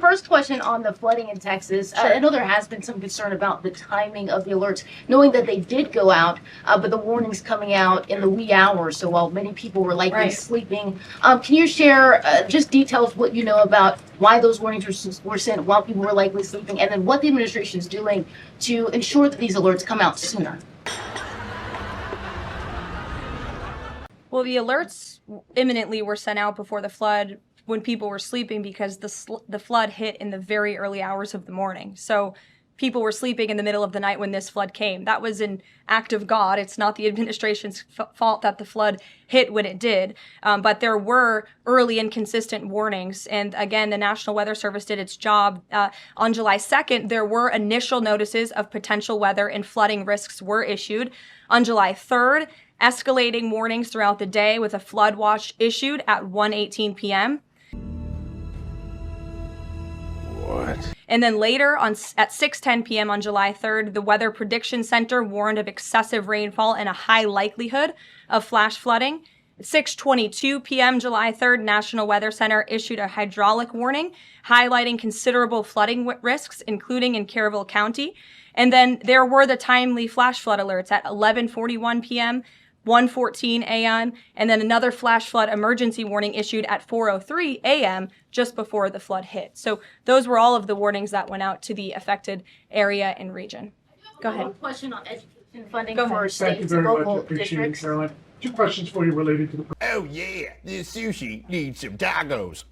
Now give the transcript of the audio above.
First question on the flooding in Texas. I know there has been some concern about the timing of the alerts, knowing that they did go out, but the warnings coming out in the wee hours. So while many people were likely sleeping, can you share just details what you know about why those warnings were sent while people were likely sleeping, and then what the administration is doing to ensure that these alerts come out sooner? Well, the alerts imminently were sent out before the flood when people were sleeping because the flood hit in the very early hours of the morning. So people were sleeping in the middle of the night when this flood came. That was an act of God. It's not the administration's fault that the flood hit when it did. But there were early and consistent warnings. And again, the National Weather Service did its job. On July 2nd, there were initial notices of potential weather and flooding risks were issued. On July 3rd, escalating warnings throughout the day with a flood watch issued at 1:18 p.m. What? And then later at 6:10 p.m. on July 3rd, the Weather Prediction Center warned of excessive rainfall and a high likelihood of flash flooding. At 6:22 p.m. July 3rd, National Weather Center issued a hydraulic warning highlighting considerable flooding risks, including in Caryville County. And then there were the timely flash flood alerts at 11:41 p.m., 1:14 a.m., and then another flash flood emergency warning issued at 4:03 a.m. just before the flood hit. So those were all of the warnings that went out to the affected area and region. Go ahead. One question on education funding Go for ahead. states Thank you and very much. I local appreciate it, districts. Karoline. Two questions for you related to the Oh yeah, this sushi needs some tacos.